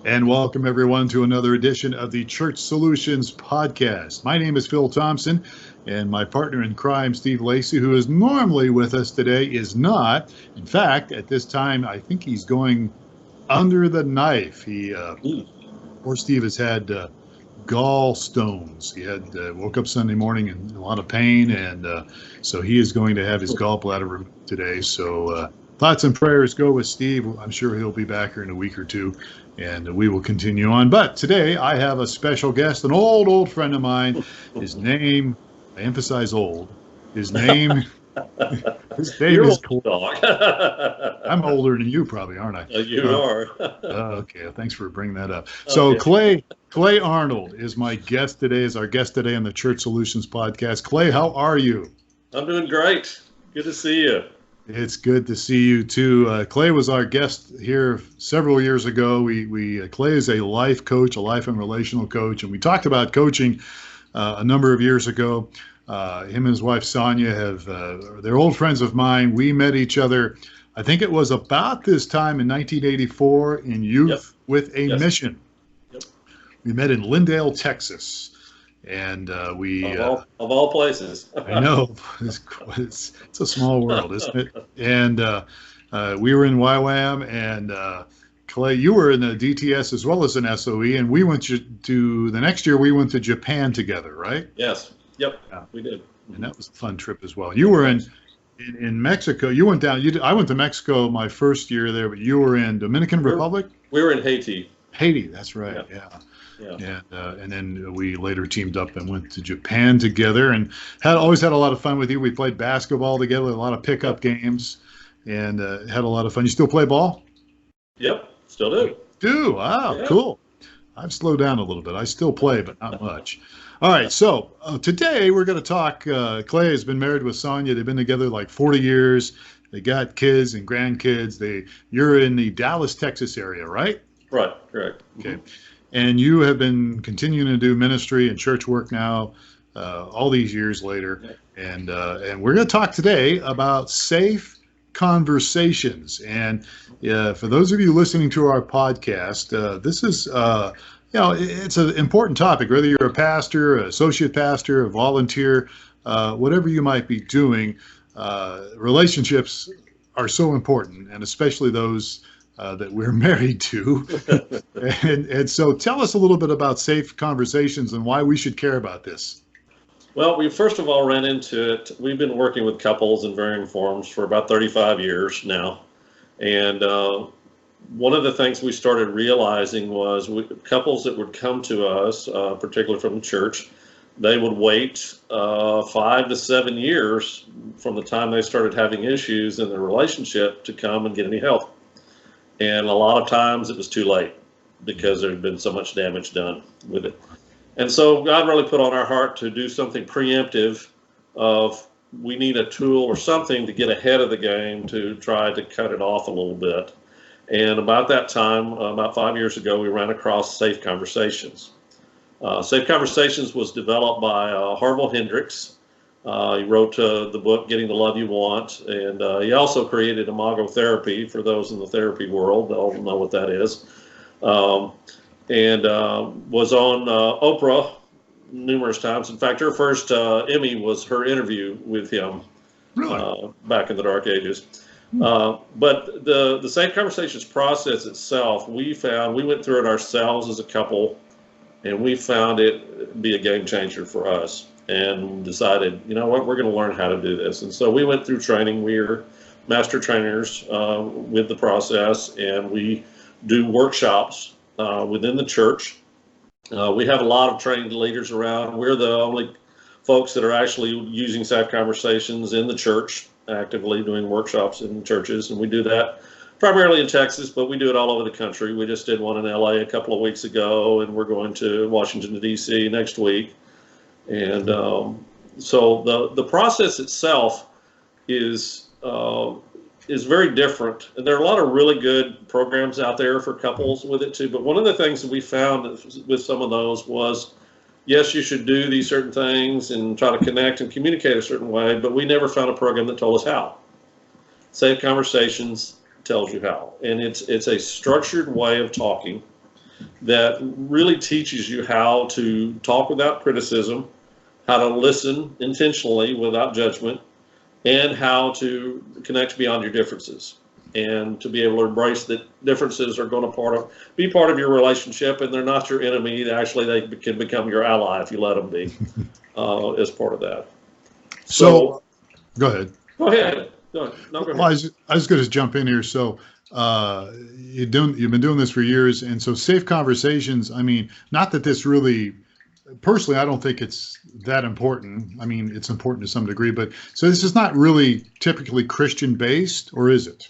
And welcome everyone to another edition of the Church Solutions Podcast. My name is Phil Thompson, and my partner in crime, Steve Lacy, who is normally with us today, is not. In fact, at this time, I think he's going under the knife. Poor Steve has had gallstones. He had woke up Sunday morning in a lot of pain, and so he is going to have his gallbladder removed today. So thoughts and prayers go with Steve. I'm sure he'll be back here in a week or two, and we will continue on. But today I have a special guest, an old friend of mine. His name, I emphasize old, his name You're is old, dog. I'm older than you probably, aren't I? You are. Okay, thanks for bringing that up. Okay. So Clay Arnold is my guest today, is our guest today on the Church Solutions Podcast. Clay, how are you? I'm doing great. Good to see you. It's good to see you too. Clay was our guest here several years ago. Clay is a life coach, a life and relational coach, and we talked about coaching a number of years ago. Him and his wife Sonia they're old friends of mine. We met each other, I think it was about this time in 1984 in Youth with a Mission. Yep. We met in Lindale, Texas. And of all places. I know it's a small world, isn't it? And we were in YWAM, and Clay, you were in the DTS as well as an SOE, and we went to the next year. We went to Japan together, right? Yes. Yep. Yeah. We did. And that was a fun trip as well. You were in Mexico. You went down. I went to Mexico my first year there, but you were in Dominican Republic. We were in Haiti. Haiti, that's right. Yeah. And then we later teamed up and went to Japan together, and always had a lot of fun with you. We played basketball together, a lot of pickup games, and had a lot of fun. You still play ball? Yep, still do. Wow, Yeah. Cool. I've slowed down a little bit. I still play, but not much. All right, so today we're going to talk. Clay has been married with Sonia. They've been together like 40 years. They got kids and grandkids. You're in the Dallas, Texas area, right? Right, correct. Okay. And you have been continuing to do ministry and church work now, all these years later. And we're going to talk today about safe conversations. And for those of you listening to our podcast, this is, it's an important topic, whether you're a pastor, an associate pastor, a volunteer, whatever you might be doing. Relationships are so important, and especially those that we're married to. and so tell us a little bit about safe conversations and why we should care about this. Well, we first of all ran into it. We've been working with couples in varying forms for about 35 years now. And one of the things we started realizing was couples that would come to us, particularly from the church, they would wait 5 to 7 years from the time they started having issues in their relationship to come and get any help. And a lot of times it was too late because there had been so much damage done with it. And so God really put on our heart to do something preemptive of we need a tool or something to get ahead of the game to try to cut it off a little bit. And about that time, about 5 years ago, we ran across Safe Conversations. Safe Conversations was developed by Harville Hendricks. He wrote the book, Getting the Love You Want, and he also created Imago Therapy. For those in the therapy world, they'll know what that is. And was on Oprah numerous times. In fact, her first Emmy was her interview with him. Really? Back in the dark ages. But the Safe Conversations process itself, we went through it ourselves as a couple, and we found it be a game changer for us. And decided, you know what, we're going to learn how to do this. And so we went through training. We are master trainers with the process, and we do workshops within the church. We have a lot of trained leaders around. We're the only folks that are actually using Safe Conversations in the church, actively doing workshops in churches. And we do that primarily in Texas, but we do it all over the country. We just did one in LA a couple of weeks ago, and we're going to Washington, D.C. next week. And so the process itself is very different. And there are a lot of really good programs out there for couples with it too. But one of the things that we found with some of those was, yes, you should do these certain things and try to connect and communicate a certain way, but we never found a program that told us how. Safe Conversations tells you how. And it's a structured way of talking. that really teaches you how to talk without criticism, how to listen intentionally without judgment, and how to connect beyond your differences, and to be able to embrace that differences are going to be part of your relationship, and they're not your enemy. Actually, they can become your ally if you let them be, as part of that. So go ahead. Go ahead. No, go ahead. Well, I was going to jump in here. So you've been doing this for years, and so safe conversations. I mean, not that this really, personally, I don't think it's that important. I mean, it's important to some degree, but so this is not really typically Christian based, or is it?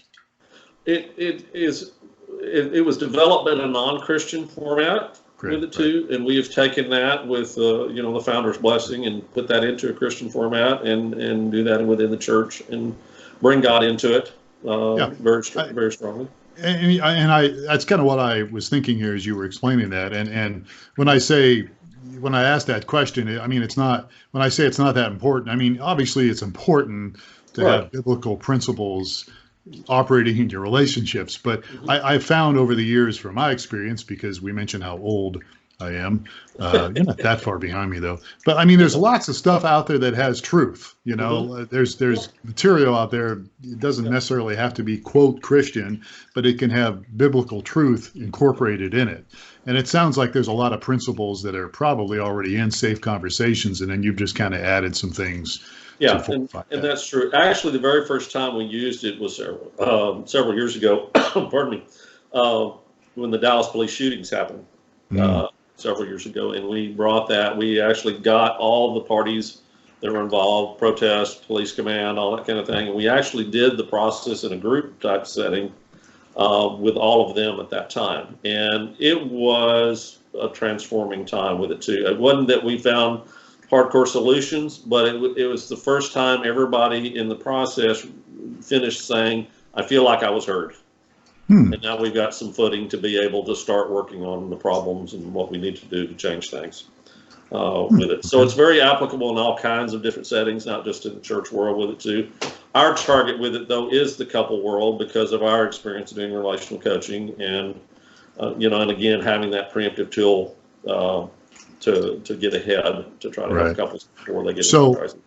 It is. It was developed in a non-Christian format with it too, and we have taken that with the founder's blessing and put that into a Christian format and do that within the church and bring God into it very strongly. And that's kind of what I was thinking here as you were explaining that. And when I asked that question, I mean, when I say it's not that important, I mean, obviously it's important to have biblical principles operating in your relationships. But I found over the years from my experience, because we mentioned how old I am, you're not that far behind me though. But I mean, there's lots of stuff out there that has truth. There's material out there. It doesn't necessarily have to be quote Christian, but it can have biblical truth incorporated in it. And it sounds like there's a lot of principles that are probably already in Safe Conversations, and then you've just kind of added some things. Yeah, and that's true. Actually, the very first time we used it was several years ago. Pardon me, when the Dallas police shootings happened several years ago, and we brought that. We actually got all the parties that were involved, protest, police command, all that kind of thing, and we actually did the process in a group type setting with all of them at that time, and it was a transforming time with it too. It wasn't that we found hardcore solutions, but it was the first time everybody in the process finished saying, I feel like I was heard. And now we've got some footing to be able to start working on the problems and what we need to do to change things with it. So it's very applicable in all kinds of different settings, not just in the church world with it too. Our target with it though is the couple world because of our experience doing relational coaching and, and again, having that preemptive tool to get ahead, to try to help couples before they get into crisis.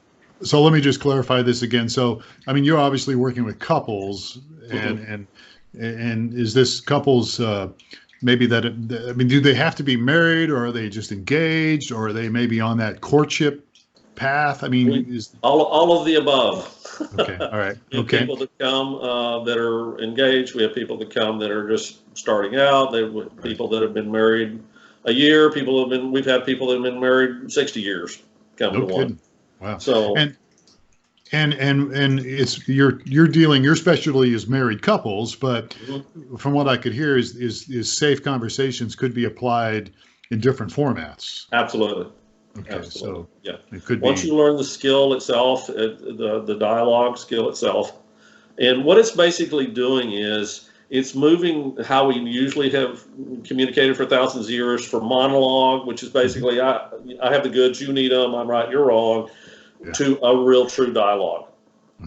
So let me just clarify this again. So, I mean, you're obviously working with couples, and is this couples maybe that? I mean, do they have to be married, or are they just engaged, or are they maybe on that courtship path? I mean, all of the above. Okay, all right. We have people that come that are engaged. We have people that come that are just starting out. People that have been married a year. We've had people that have been married 60 years come to one. Wow. So and it's your specialty is married couples, but from what I could hear is Safe Conversations could be applied in different formats. Absolutely. Okay. Absolutely. So it could once you learn the skill itself, the dialogue skill itself, and what it's basically doing is it's moving how we usually have communicated for thousands of years from monologue, which is basically I have the goods, you need them, I'm right, you're wrong, to a real true dialogue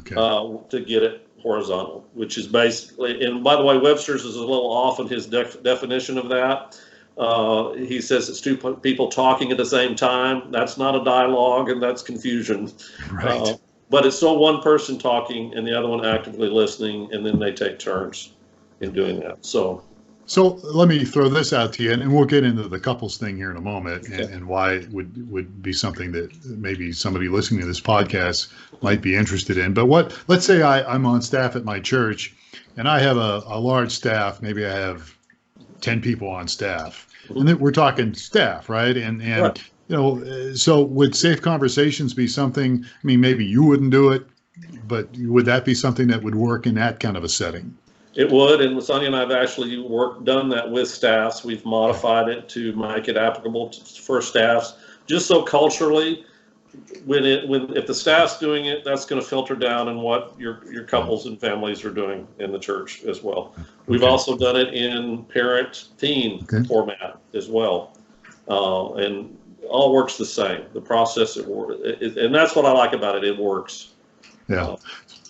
to get it horizontal, which is basically, and by the way, Webster's is a little off in his definition of that. He says it's two people talking at the same time. That's not a dialogue, and that's confusion. Right. But it's still one person talking and the other one actively listening, and then they take turns in doing that. So let me throw this out to you, and we'll get into the couples thing here in a moment, and why it would be something that maybe somebody listening to this podcast might be interested in. But let's say I'm on staff at my church, and I have a large staff. Maybe I have 10 people on staff, and then we're talking staff, right? And so would Safe Conversations be something? I mean, maybe you wouldn't do it, but would that be something that would work in that kind of a setting? It would, and Sonia and I have actually done that with staffs. We've modified it to make it applicable for staffs, just so culturally, if the staff's doing it, that's going to filter down in what your couples and families are doing in the church as well. We've also done it in parent-teen format as well, and all works the same. The process and that's what I like about it. It works. Yeah.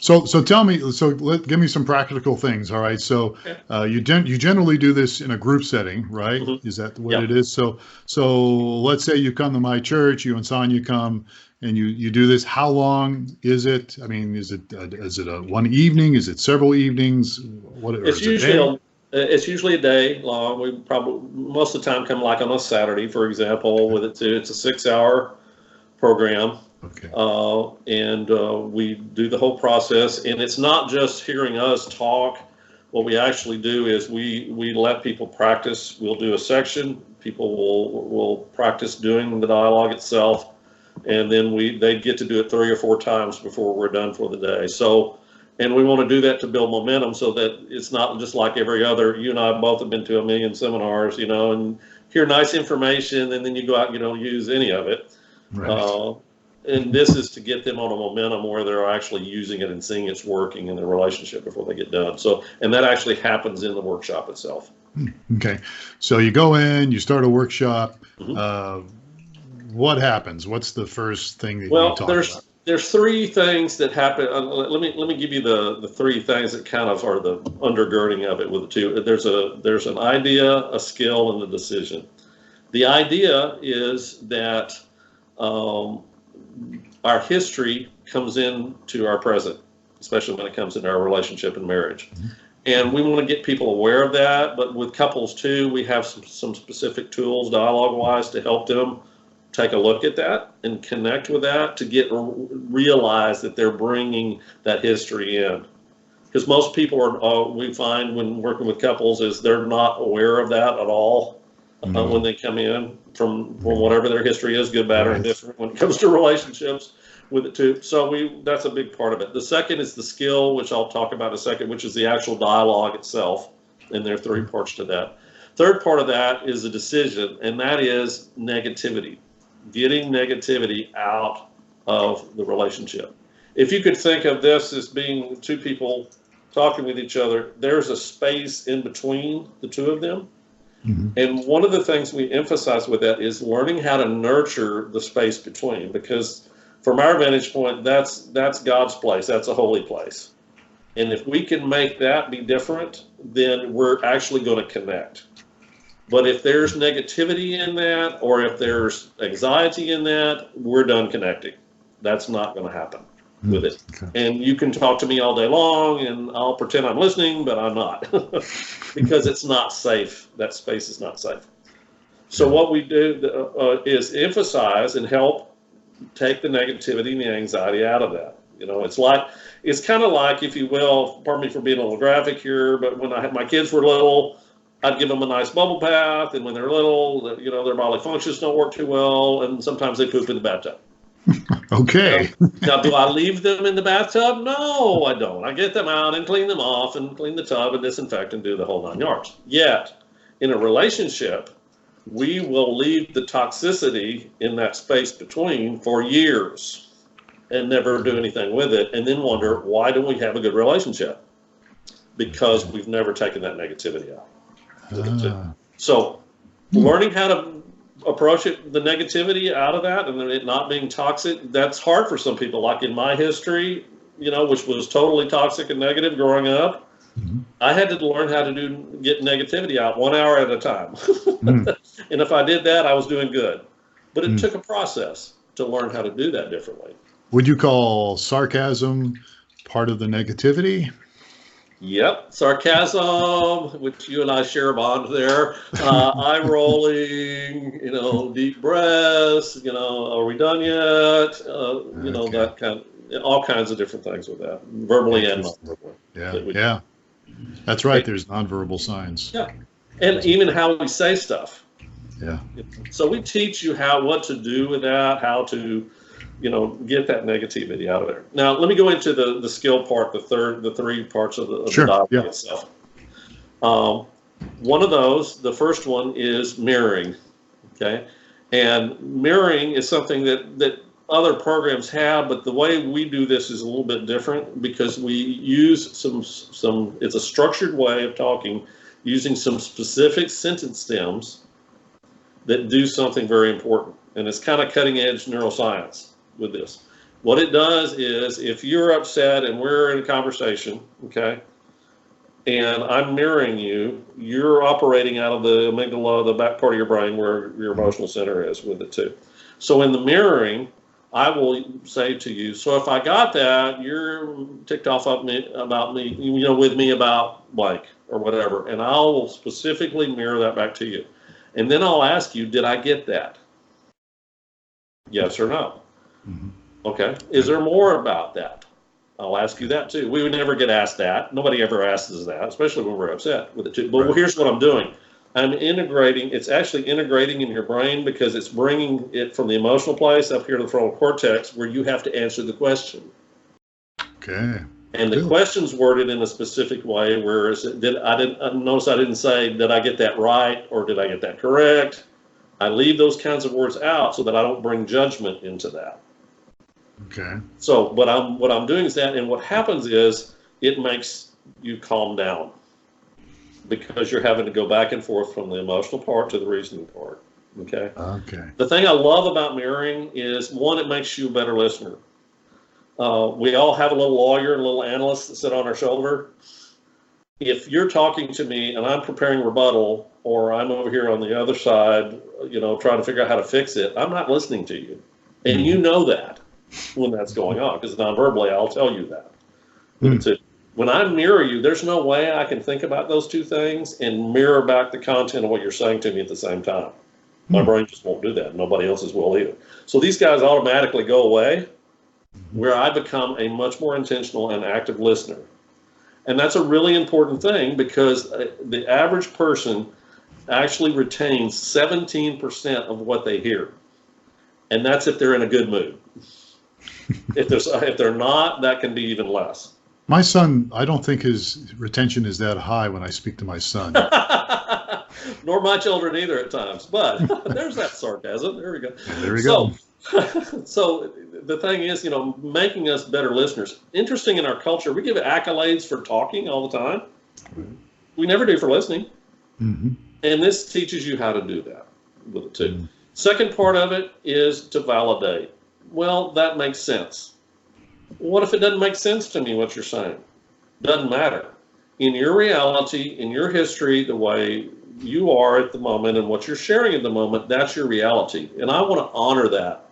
So tell me, give me some practical things. All right. So Okay. you generally do this in a group setting, right? Mhm. Is that what Yeah. it is? So let's say you come to my church, you and Sonia come, and you do this. How long is it? I mean, is it a one evening? Is it several evenings? What, or It's is it a usually day? it's usually a day long. We probably most of the time come like on a Saturday, for example, with it too. It's a 6 hour program. Okay. And we do the whole process. And it's not just hearing us talk. What we actually do is we let people practice. We'll do a section. People will practice doing the dialogue itself, and then they get to do it 3 or 4 times before we're done for the day. So, and we want to do that to build momentum so that it's not just like every other. You and I both have been to a million seminars, and hear nice information, and then you go out and you don't use any of it. Right. And this is to get them on a momentum where they're actually using it and seeing it's working in their relationship before they get done. So, and that actually happens in the workshop itself. Okay. So you go in, you start a workshop. Mhm. What happens? What's the first thing that you Well, talk about? there's three things that happen. Let me give you the three things that kind of are the undergirding of it with the two. There's an idea, a skill, and a decision. The idea is that our history comes into our present, especially when it comes into our relationship and marriage. Mhm. And we want to get people aware of that. But with couples too, we have some specific tools, dialogue wise, to help them take a look at that and connect with that to realize that they're bringing that history in. Because most people we find when working with couples is they're not aware of that at all when they come in from whatever their history is, good, bad, or Right. indifferent when it comes to relationships with it too. So that's a big part of it. The second is the skill, which I'll talk about in a second, which is the actual dialogue itself. And there are three parts to that. Third part of that is a decision, and that is negativity. Getting negativity out of the relationship. If you could think of this as being two people talking with each other, there's a space in between the two of them. Mhm. And one of the things we emphasize with that is learning how to nurture the space between, because from our vantage point, that's God's place. That's a holy place. And if we can make that be different, then we're actually going to connect. But if there's negativity in that, or if there's anxiety in that, we're done connecting. That's not going to happen with it. Okay. And you can talk to me all day long and I'll pretend I'm listening, but I'm not because it's not safe. That space is not safe. So what we do is emphasize and help take the negativity and the anxiety out of that. It's kind of like, if you will, pardon me for being a little graphic here, but when my kids were little, I'd give them a nice bubble bath, and when they're little, their bodily functions don't work too well, and sometimes they poop in the bathtub. Okay. Now, do I leave them in the bathtub? No, I don't. I get them out and clean them off and clean the tub and disinfect and do the whole 9 yards. Yet, in a relationship, we will leave the toxicity in that space between for years and never do anything with it, and then wonder, why don't we have a good relationship? Because we've never taken that negativity out. So learning how to approach the negativity out of that and it not being toxic, that's hard for some people. Like in my history, which was totally toxic and negative growing up, I had to learn how to get negativity out 1 hour at a time. And if I did that, I was doing good. But it took a process to learn how to do that differently. Would you call sarcasm part of the negativity? Yep, sarcasm, which you and I share a bond there. Eye rolling, deep breaths. Are we done yet? Okay. That kind of, all kinds of different things with that, verbally and non-verbally. Yeah. That's right. There's nonverbal signs. Yeah, and even how we say stuff. Yeah. So we teach you what to do with that, how to get that negativity out of there. Now, let me go into the skill part, the three parts of the dialogue itself. One of those, the first one is mirroring, okay? And mirroring is something that other programs have, but the way we do this is a little bit different because we use it's a structured way of talking using some specific sentence stems that do something very important. And it's kind of cutting edge neuroscience with this. What it does is if you're upset and we're in a conversation, okay, and I'm mirroring you, you're operating out of the amygdala, the back part of your brain where your emotional center is with it too. So in the mirroring, I will say to you, so if I got that, you're ticked off of me about me, with me about blank or whatever, and I'll specifically mirror that back to you. And then I'll ask you, did I get that? Yes or no? Mm-hmm. Okay. Is there more about that? I'll ask you that too. We would never get asked that. Nobody ever asks us that, especially when we're upset with it too. But here's what I'm doing. I'm integrating. It's actually integrating in your brain because it's bringing it from the emotional place up here to the frontal cortex where you have to answer the question. Okay. And the question's worded in a specific way. Whereas I didn't say, did I get that right or did I get that correct? I leave those kinds of words out so that I don't bring judgment into that. Okay. So what I'm doing is that, and what happens is it makes you calm down because you're having to go back and forth from the emotional part to the reasoning part. Okay. Okay. The thing I love about mirroring is, one, it makes you a better listener. We all have a little lawyer and a little analyst that sit on our shoulder. If you're talking to me and I'm preparing rebuttal, or I'm over here on the other side, trying to figure out how to fix it, I'm not listening to you. And you know that when that's going on, because non-verbally I'll tell you that. When I mirror you, there's no way I can think about those two things and mirror back the content of what you're saying to me at the same time. My brain just won't do that. Nobody else's will either. So these guys automatically go away, where I become a much more intentional and active listener. And that's a really important thing, because the average person actually retains 17% of what they hear. And that's if they're in a good mood. If they're not, that can be even less. My son, I don't think his retention is that high when I speak to my son. Nor my children either at times. But there's that sarcasm. There we go. There we go. So the thing is, making us better listeners. Interesting, in our culture, we give accolades for talking all the time. We never do for listening. Mm-hmm. And this teaches you how to do that with it too. Mm-hmm. Second part of it is to validate. Well, that makes sense. What if it doesn't make sense to me, what you're saying? Doesn't matter. In your reality, in your history, the way you are at the moment and what you're sharing at the moment, that's your reality. And I want to honor that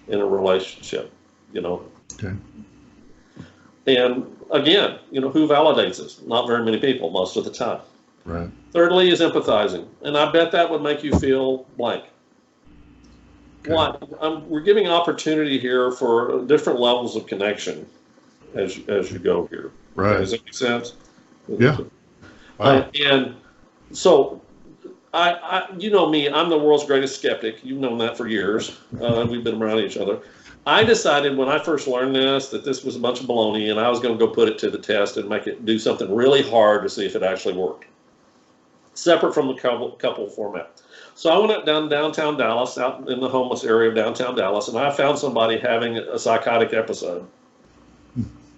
in a relationship, Okay. And again, who validates us? Not very many people most of the time. Right. Thirdly is empathizing. And I bet that would make you feel blank. Okay. We're giving opportunity here for different levels of connection as you go here. Right. Okay, does that make sense? Yeah. Wow. And so, you know me, I'm the world's greatest skeptic. You've known that for years. We've been around each other. I decided when I first learned that this was a bunch of baloney, and I was going to go put it to the test and make it do something really hard to see if it actually worked, separate from the couple format. So I went up down downtown Dallas, out in the homeless area of downtown Dallas, and I found somebody having a psychotic episode,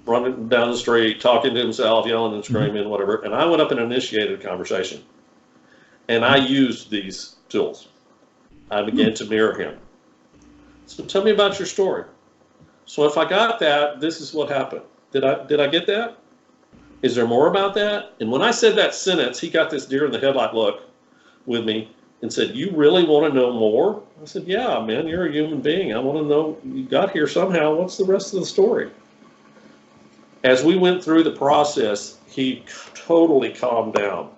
running down the street, talking to himself, yelling and screaming, whatever. And I went up and initiated a conversation. And I used these tools. I began to mirror him. So tell me about your story. So if I got that, this is what happened. Did I get that? Is there more about that? And when I said that sentence, he got this deer in the headlight look with me and said, "You really want to know more?" I said, "Yeah, man, you're a human being. I want to know, you got here somehow. What's the rest of the story?" As we went through the process, he totally calmed down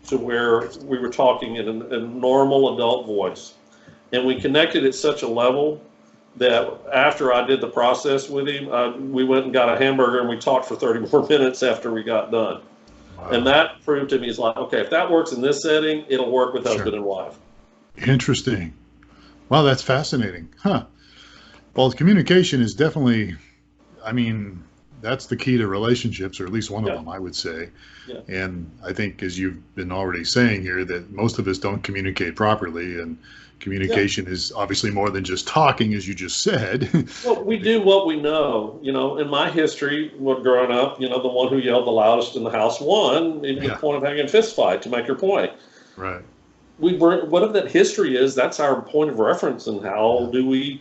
to where we were talking in a normal adult voice. And we connected at such a level that after I did the process with him, we went and got a hamburger and we talked for 30 more minutes after we got done. Wow. And that proved to me, is like, okay, if that works in this setting, it'll work with husband and wife. Interesting. Wow, that's fascinating. Huh. Well, communication is definitely, that's the key to relationships, or at least one of them, I would say. Yeah. And I think, as you've been already saying here, that most of us don't communicate properly, and communication is obviously more than just talking, as you just said. Well, we do what we know. In my history, growing up, the one who yelled the loudest in the house won, even to the point of having a fist fight to make your point. Right. whatever that history is, that's our point of reference, and how do we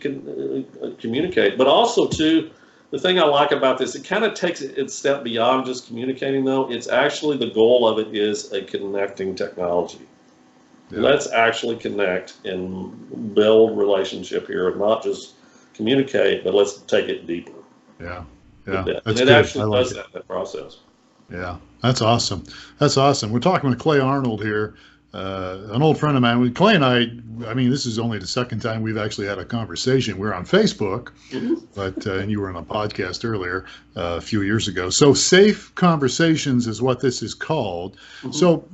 communicate. But also, too, the thing I like about this, it kind of takes it a step beyond just communicating, though. It's actually, the goal of it is a connecting technology. Yeah. Let's actually connect and build relationship here, and not just communicate, but let's take it deeper. Yeah, and it actually does that process. Yeah, that's awesome. That's awesome. We're talking with Clay Arnold here. An old friend of mine. Clay and I mean, this is only the second time we've actually had a conversation. We're on Facebook, but and you were on a podcast earlier a few years ago. So Safe Conversations is what this is called. So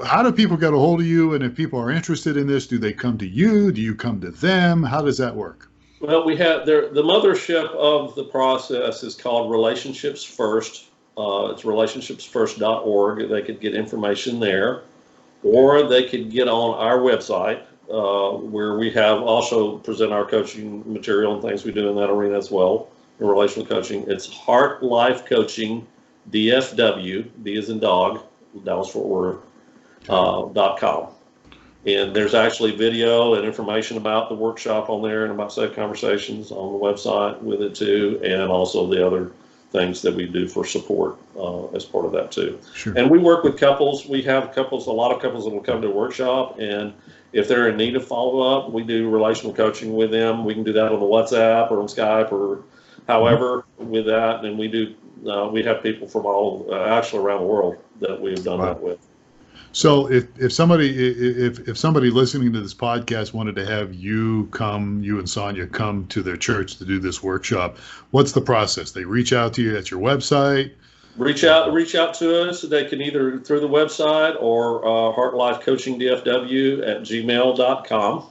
how do people get a hold of you? And if people are interested in this, do they come to you? Do you come to them? How does that work? Well, we have the mothership of the process is called Relationships First. It's relationshipsfirst.org. They could get information there. Or they could get on our website, where we have also present our coaching material and things we do in that arena as well, in relational coaching. It's Heart Life Coaching, DFW, D as in dog, Dallas Fort Worth, .com. And there's actually video and information about the workshop on there, and about Safe Conversations on the website with it too, and also the other things that we do for support as part of that too. Sure. And we work with couples. We have couples, a lot of couples that will come to a workshop, and if they're in need of follow-up, we do relational coaching with them. We can do that on the WhatsApp or on Skype or however with that. And we do, we have people from all, actually around the world that we've done that with. So if somebody listening to this podcast wanted to have you and Sonia come to their church to do this workshop, what's the process? They reach out to you at your website? Reach out to us. They can either through the website or heartlifecoachingdfw@gmail.com.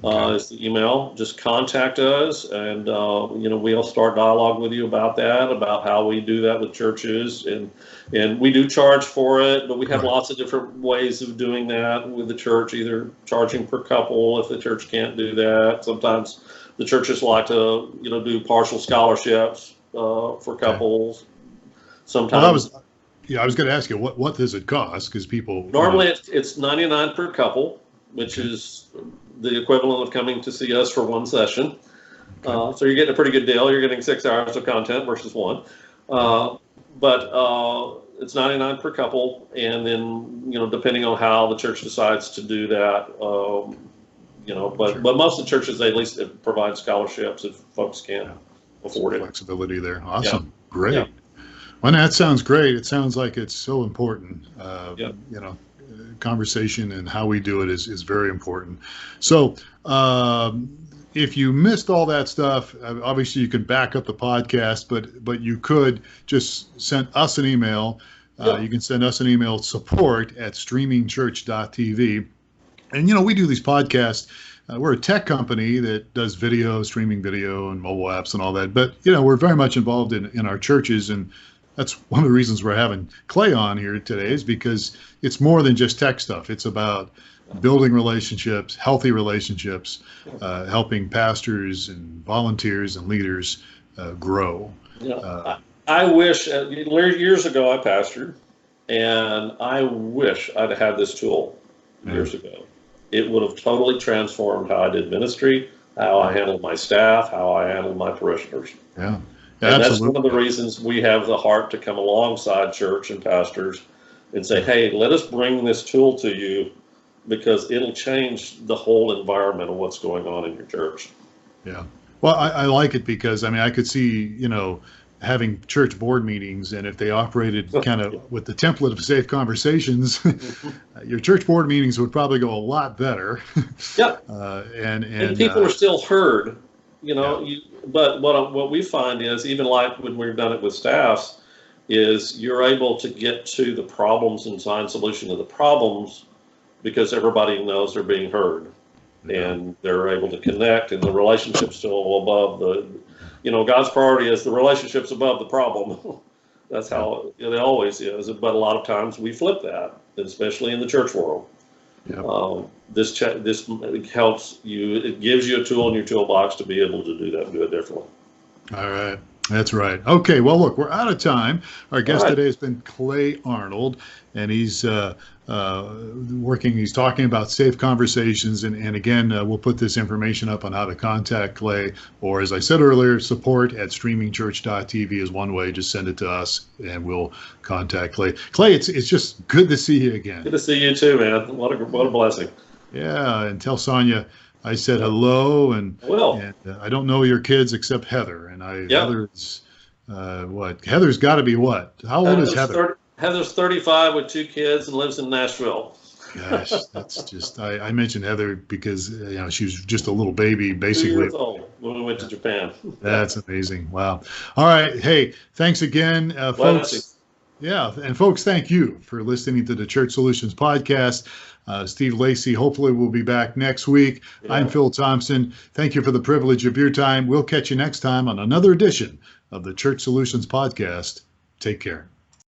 Is the email. Just contact us, and we'll start dialogue with you about that, about how we do that with churches, and we do charge for it, but we have lots of different ways of doing that with the church, either charging per couple if the church can't do that. Sometimes the churches like to do partial scholarships for couples. Sometimes. Well, I was going to ask you, what does it cost? Because people normally it's $99 per couple, which is the equivalent of coming to see us for one session. So you're getting a pretty good deal. You're getting 6 hours of content versus one. But it's $99 per couple, and then depending on how the church decides to do that, but most of the churches, they at least provide scholarships if folks can't afford it. Flexibility there. Awesome. Yeah. Great. Yeah. Well, that sounds great. It sounds like it's so important. Conversation and how we do it is very important. So if you missed all that stuff, obviously you can back up the podcast, but you could just send us an email. You can send us an email, support@streamingchurch.tv. And we do these podcasts. We're a tech company that does video, streaming video, and mobile apps and all that. But we're very much involved in our churches, and that's one of the reasons we're having Clay on here today, is because it's more than just tech stuff. It's about building relationships, healthy relationships, helping pastors and volunteers and leaders grow. I wish, years ago I pastored, and I wish I'd had this tool years ago. It would have totally transformed how I did ministry, how I handled my staff, how I handled my parishioners. Yeah. And that's one of the reasons we have the heart to come alongside church and pastors and say, hey, let us bring this tool to you, because it'll change the whole environment of what's going on in your church. Yeah. Well, I like it because, I could see, having church board meetings, and if they operated kind of with the template of Safe Conversations, your church board meetings would probably go a lot better. Yep. And people are still heard. But what we find is, even like when we've done it with staffs, is you're able to get to the problems and find solution to the problems because everybody knows they're being heard, and they're able to connect, and the relationship's still above the, God's priority is the relationship's above the problem. That's how it always is. But a lot of times we flip that, especially in the church world. Yep. This helps you. It gives you a tool in your toolbox to be able to do that and do it differently. All right. That's right. Okay, well, look, we're out of time. Our All guest right. today has been Clay Arnold, and he's he's talking about safe conversations. And again, we'll put this information up on how to contact Clay, or as I said earlier, support@streamingchurch.tv is one way. Just send it to us, and we'll contact Clay. Clay, it's just good to see you again. Good to see you too, man. What a blessing. Yeah, and tell Sonia I said hello, Well, and I don't know your kids except Heather, and yeah. Heather's what? Heather's got to be what? How old is Heather? Heather's 35 with 2 kids and lives in Nashville. Gosh, that's just I mentioned Heather because she was just a little baby, 2 basically. years old when we went to Japan. That's amazing. Wow. All right. Hey, thanks again, folks. Yeah, and folks, thank you for listening to the Church Solutions Podcast. Steve Lacy, hopefully we'll be back next week. Yeah. I'm Phil Thompson. Thank you for the privilege of your time. We'll catch you next time on another edition of the Church Solutions Podcast. Take care.